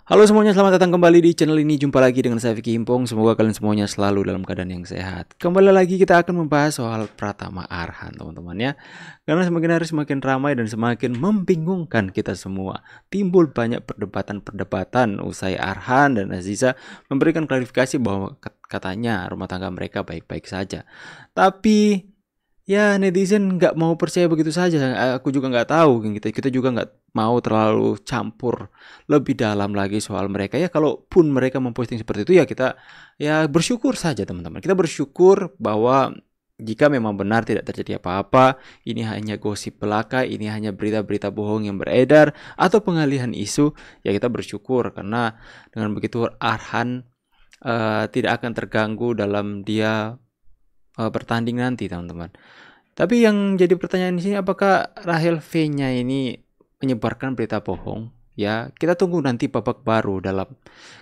Halo semuanya, selamat datang kembali di channel ini. Jumpa lagi dengan saya Vicky Himpong. Semoga kalian semuanya selalu dalam keadaan yang sehat. Kembali lagi kita akan membahas soal Pratama Arhan, teman-teman ya. Karena semakin hari semakin ramai dan semakin membingungkan kita semua. Timbul banyak perdebatan-perdebatan usai Arhan dan Aziza memberikan klarifikasi bahwa katanya rumah tangga mereka baik-baik saja. Tapi ya netizen nggak mau percaya begitu saja. Aku juga nggak tahu. Kita juga nggak mau terlalu campur lebih dalam lagi soal mereka. Ya kalaupun mereka memposting seperti itu ya kita ya bersyukur saja teman-teman. Kita bersyukur bahwa jika memang benar tidak terjadi apa-apa, ini hanya gosip belaka, ini hanya berita-berita bohong yang beredar atau pengalihan isu, ya kita bersyukur karena dengan begitu Arhan tidak akan terganggu dalam dia bertanding nanti, teman-teman. Tapi yang jadi pertanyaan di sini, apakah Rahel V-nya ini menyebarkan berita bohong? Ya, kita tunggu nanti babak baru dalam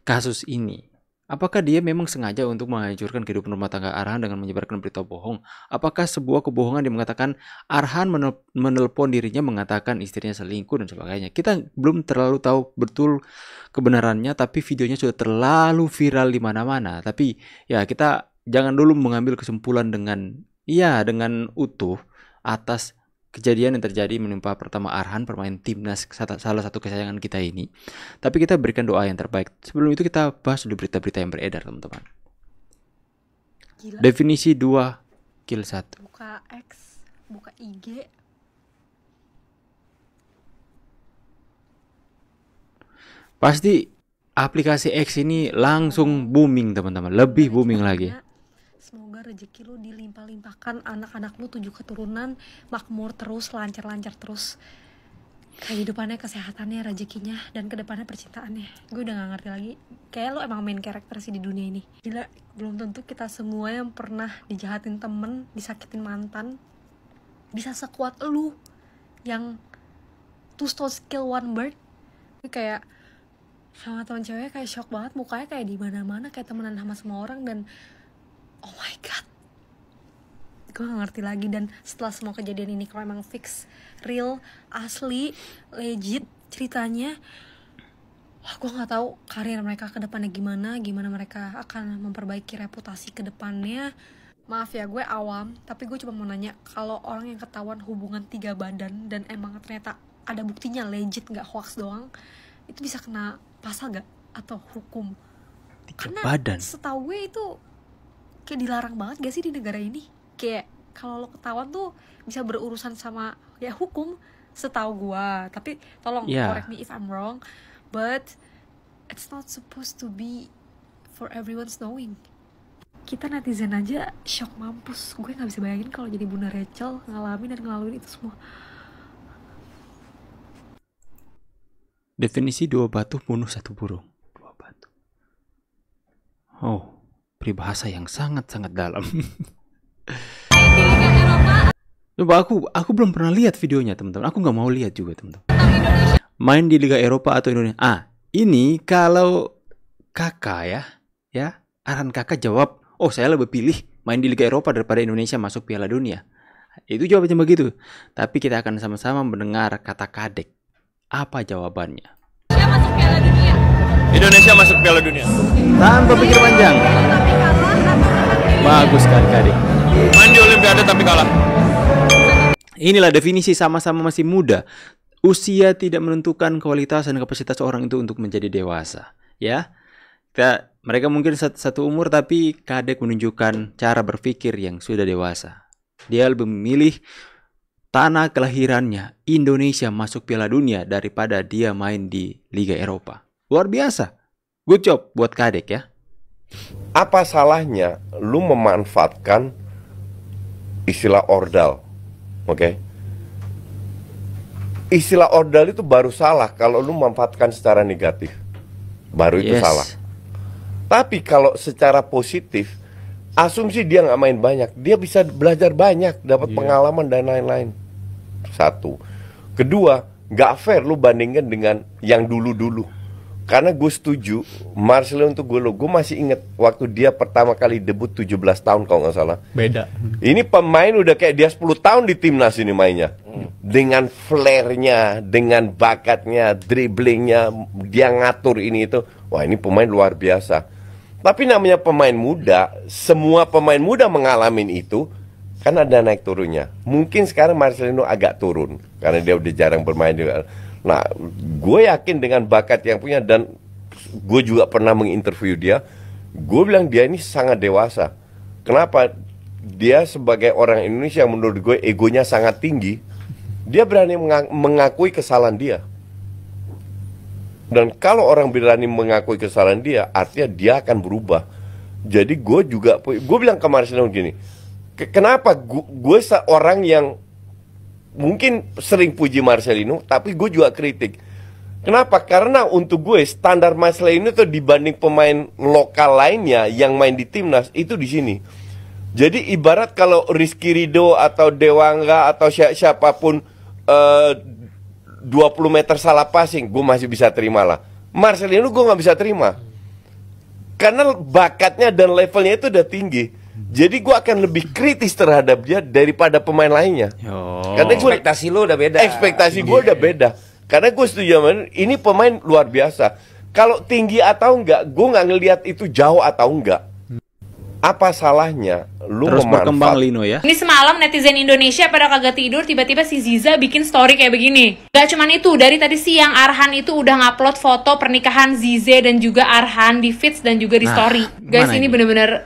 kasus ini. Apakah dia memang sengaja untuk menghancurkan kehidupan rumah tangga Arhan dengan menyebarkan berita bohong? Apakah sebuah kebohongan yang mengatakan Arhan menelpon dirinya mengatakan istrinya selingkuh dan sebagainya? Kita belum terlalu tahu betul kebenarannya, tapi videonya sudah terlalu viral di mana-mana. Tapi ya kita jangan dulu mengambil kesimpulan dengan utuh atas kejadian yang terjadi menimpa Pratama Arhan, pemain timnas salah satu kesayangan kita ini. Tapi kita berikan doa yang terbaik. Sebelum itu kita bahas dulu berita-berita yang beredar, teman-teman. Gila. Definisi 2 kill 1. Buka X, buka IG. Pasti aplikasi X ini langsung booming, teman-teman. Lebih booming lagi. Semoga rezeki lu dilimpah-limpahkan, anak-anak lu 7 keturunan makmur terus, lancar-lancar terus kehidupannya, kesehatannya, rezekinya, dan kedepannya percintaannya. Gue udah gak ngerti lagi. Kayak lu emang main karakter sih di dunia ini. Gila, belum tentu kita semua yang pernah dijahatin temen, disakitin mantan, bisa sekuat lu yang two stones kill one bird. Gue kayak sama teman ceweknya kayak shock banget, mukanya kayak di mana-mana, kayak temenan sama semua orang, dan oh my god, gue gak ngerti lagi. Dan setelah semua kejadian ini, kalau emang fix, real, asli, legit ceritanya, gue gak tahu karir mereka ke depannya gimana mereka akan memperbaiki reputasi ke depannya. Maaf ya, gue awam, tapi gue cuma mau nanya, kalau orang yang ketahuan hubungan 3 badan dan emang ternyata ada buktinya legit, gak hoax doang, itu bisa kena pasal gak? Atau hukum? 3 Karena badan. setahu gue itu kayak dilarang banget gak sih di negara ini? Kayak kalau lo ketahuan tuh bisa berurusan sama ya hukum, setahu gua. Tapi tolong correct me if I'm wrong, but it's not supposed to be for everyone's knowing. Kita netizen aja shock mampus. Gue gak bisa bayangin kalau jadi Bunda Rachel ngalamin itu semua. Definisi 2 batu bunuh 1 burung. 2 batu. Oh, peribahasa yang sangat-sangat dalam. Coba aku belum pernah lihat videonya, teman-teman. Aku nggak mau lihat juga, teman-teman. Main di Liga Eropa atau Indonesia? Ini kalau kakak ya, Arhan kakak jawab, oh saya lebih pilih main di Liga Eropa daripada Indonesia masuk Piala Dunia. Itu jawabannya begitu. Tapi kita akan sama-sama mendengar kata Kadek. Apa jawabannya? Indonesia masuk Piala Dunia. Tanpa pikir panjang. Bagus sekali Kadek. Main di Olimpiade tapi kalah. Inilah definisi sama-sama masih muda. Usia tidak menentukan kualitas dan kapasitas orang itu untuk menjadi dewasa. Ya, mereka mungkin satu umur, tapi Kadek menunjukkan cara berpikir yang sudah dewasa. Dia lebih memilih tanah kelahirannya Indonesia masuk Piala Dunia daripada dia main di Liga Eropa. Luar biasa. Good job buat Kadek ya. Apa salahnya lu memanfaatkan istilah ordal? Oke. Istilah ordal itu baru salah kalau lu memanfaatkan secara negatif. Baru itu salah. Tapi kalau secara positif, asumsi dia nggak main banyak, dia bisa belajar banyak, dapat pengalaman dan lain-lain. Satu. Kedua, nggak fair lu bandingkan dengan yang dulu-dulu. Karena gue setuju Marcelo untuk gue masih inget waktu dia pertama kali debut 17 tahun kalau nggak salah. Beda. Ini pemain udah kayak dia 10 tahun di timnas ini mainnya. Dengan flair-nya, dengan bakatnya, dribblingnya, dia ngatur ini itu. Wah, ini pemain luar biasa. Tapi namanya pemain muda, semua pemain muda mengalami itu, kan ada naik turunnya. Mungkin sekarang Marcelino agak turun karena dia udah jarang bermain juga. Nah, gue yakin dengan bakat yang punya, dan gue juga pernah menginterview dia. Gue bilang dia ini sangat dewasa. Kenapa? Dia sebagai orang Indonesia, menurut gue egonya sangat tinggi. Dia berani mengakui kesalahan dia. Dan kalau orang berani mengakui kesalahan dia, artinya dia akan berubah. Jadi gue bilang ke Marcelino gini, kenapa gue seorang yang mungkin sering puji Marcelino, tapi gue juga kritik. Kenapa? Karena untuk gue standar Marcelino itu dibanding pemain lokal lainnya yang main di timnas itu di sini. Jadi ibarat kalau Rizky Ridho atau Dewangga atau siapapun 20 meter salah passing, gue masih bisa terima lah. Marcelino gue nggak bisa terima karena bakatnya dan levelnya itu udah tinggi. Jadi gue akan lebih kritis terhadap dia daripada pemain lainnya. Karena ekspektasi lo udah beda. Ekspektasi gue udah beda. Karena gue setuju sama ini pemain luar biasa. Kalau tinggi atau enggak, gue nggak ngelihat itu jauh atau enggak. Apa salahnya lu Terus berkembang Lino ya. Ini semalam netizen Indonesia pada kagak tidur, tiba-tiba si Ziza bikin story kayak begini. Gak cuman itu, dari tadi siang Arhan itu udah ngupload foto pernikahan Zize dan juga Arhan di feeds dan juga di story. Guys, ini bener-bener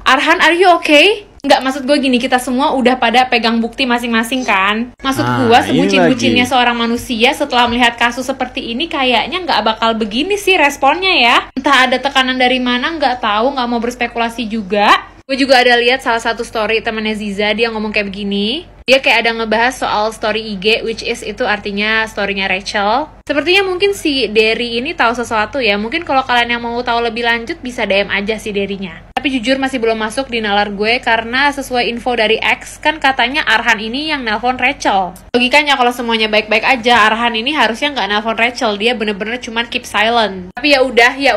Arhan, are you okay? Nggak, maksud gue gini, kita semua udah pada pegang bukti masing-masing kan. Maksud gue sebucin-bucinnya seorang manusia setelah melihat kasus seperti ini kayaknya nggak bakal begini sih responnya ya. Entah ada tekanan dari mana, nggak tahu, nggak mau berspekulasi juga. Gue juga ada lihat salah satu story temennya Ziza, dia ngomong kayak begini. Dia kayak ada ngebahas soal story IG, which is itu artinya storynya Rachel. Sepertinya mungkin si Derry ini tahu sesuatu ya. Mungkin kalau kalian yang mau tahu lebih lanjut bisa DM aja si Derry-nya. Tapi jujur masih belum masuk di nalar gue karena sesuai info dari X kan katanya Arhan ini yang nelpon Rachel. Logikanya kalau semuanya baik-baik aja, Arhan ini harusnya nggak nelpon Rachel, dia bener-bener cuman keep silent. Tapi ya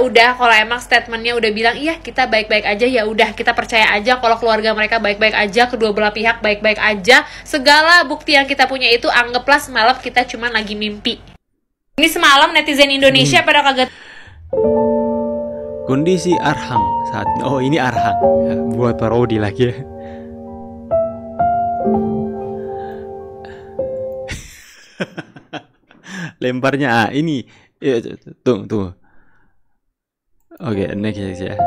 udah kalau emang statementnya udah bilang iya kita baik-baik aja, ya udah kita percaya aja kalau keluarga mereka baik-baik aja, kedua belah pihak baik-baik aja. Segala bukti yang kita punya itu anggaplah semalam kita cuman lagi mimpi. Ini semalam netizen Indonesia pada kaget. Kondisi Arhang saat ini Arhang ya, buat parodi lagi ya. Lemparnya ini ya, tunggu. Oke, next ya.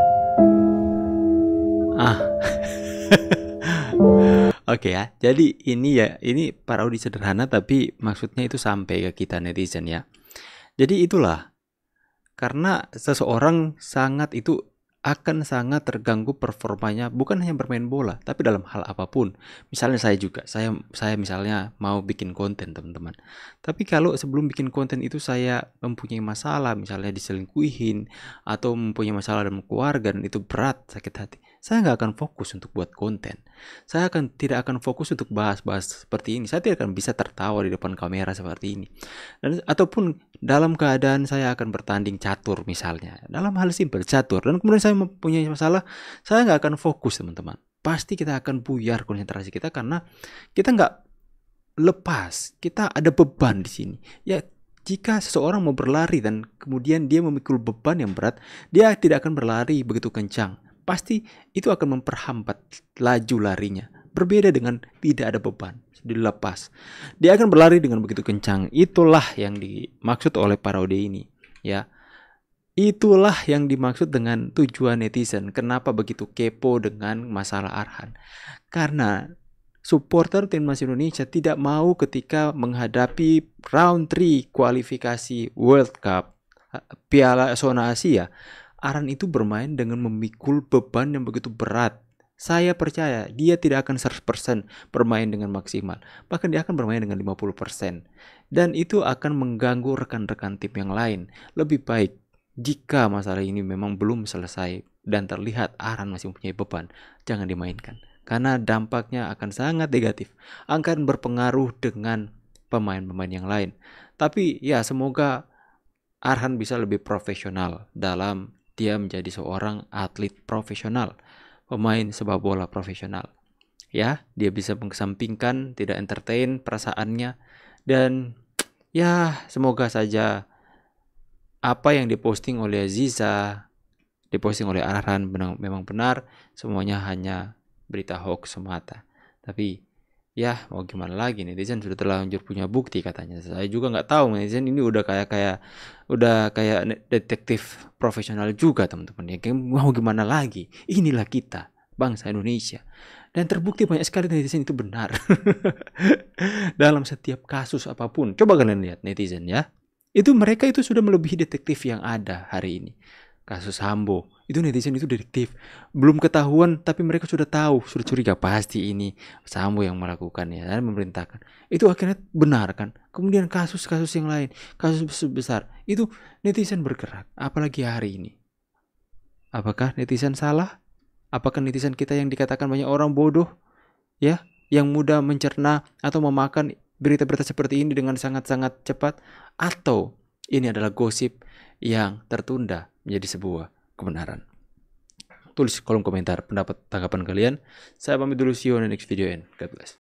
Oke ya. Jadi ini parodi sederhana tapi maksudnya itu sampai ke kita netizen ya. Jadi itulah, karena seseorang akan sangat terganggu performanya, bukan hanya bermain bola, tapi dalam hal apapun. Misalnya saya juga, saya misalnya mau bikin konten teman-teman. Tapi kalau sebelum bikin konten itu saya mempunyai masalah, misalnya diselingkuhin, atau mempunyai masalah dalam keluarga dan itu berat, sakit hati, saya nggak akan fokus untuk buat konten. Saya tidak akan fokus untuk bahas-bahas seperti ini. Saya tidak akan bisa tertawa di depan kamera seperti ini. Ataupun dalam keadaan saya akan bertanding catur misalnya, dalam hal simpel catur, dan kemudian saya mempunyai masalah, saya nggak akan fokus teman-teman. Pasti kita akan buyar konsentrasi kita karena kita nggak lepas, kita ada beban di sini. Ya, jika seseorang mau berlari dan kemudian dia memikul beban yang berat, dia tidak akan berlari begitu kencang. Pasti itu akan memperhambat laju larinya. Berbeda dengan tidak ada beban, dilepas. Dia akan berlari dengan begitu kencang. Itulah yang dimaksud oleh parodi ini, ya. Itulah yang dimaksud dengan tujuan netizen. Kenapa begitu kepo dengan masalah Arhan? Karena supporter timnas Indonesia tidak mau ketika menghadapi round 3 kualifikasi World Cup Piala Zona Asia, Arhan itu bermain dengan memikul beban yang begitu berat. Saya percaya dia tidak akan 100% bermain dengan maksimal. Bahkan dia akan bermain dengan 50%. Dan itu akan mengganggu rekan-rekan tim yang lain. Lebih baik jika masalah ini memang belum selesai dan terlihat Arhan masih mempunyai beban, jangan dimainkan. Karena dampaknya akan sangat negatif. Akan berpengaruh dengan pemain-pemain yang lain. Tapi ya semoga Arhan bisa lebih profesional dalam dia menjadi seorang atlet profesional, pemain sepak bola profesional. Ya, dia bisa mengesampingkan, tidak entertain perasaannya, dan ya semoga saja apa yang diposting oleh Aziza, diposting oleh Arhan memang benar, semuanya hanya berita hoax semata. Tapi ya mau gimana lagi, netizen sudah terlanjur punya bukti katanya. Saya juga nggak tahu, netizen ini udah kayak detektif profesional juga teman-teman. Ya mau gimana lagi? Inilah kita, bangsa Indonesia. Dan terbukti banyak sekali netizen itu benar. Dalam setiap kasus apapun. Coba kalian lihat netizen ya. Mereka itu sudah melebihi detektif yang ada hari ini. Kasus Sambo, itu netizen itu detektif. Belum ketahuan tapi mereka sudah tahu, sudah curiga pasti ini Sambo yang melakukannya dan memerintahkan. Itu akhirnya benar kan. Kemudian kasus-kasus yang lain, kasus besar, itu netizen bergerak. Apalagi hari ini. Apakah netizen salah? Apakah netizen kita yang dikatakan banyak orang bodoh, ya, yang mudah mencerna atau memakan berita-berita seperti ini dengan sangat-sangat cepat, atau ini adalah gosip yang tertunda menjadi sebuah kebenaran? Tulis kolom komentar pendapat tanggapan kalian. Saya pamit dulu, see you on the next video and God bless.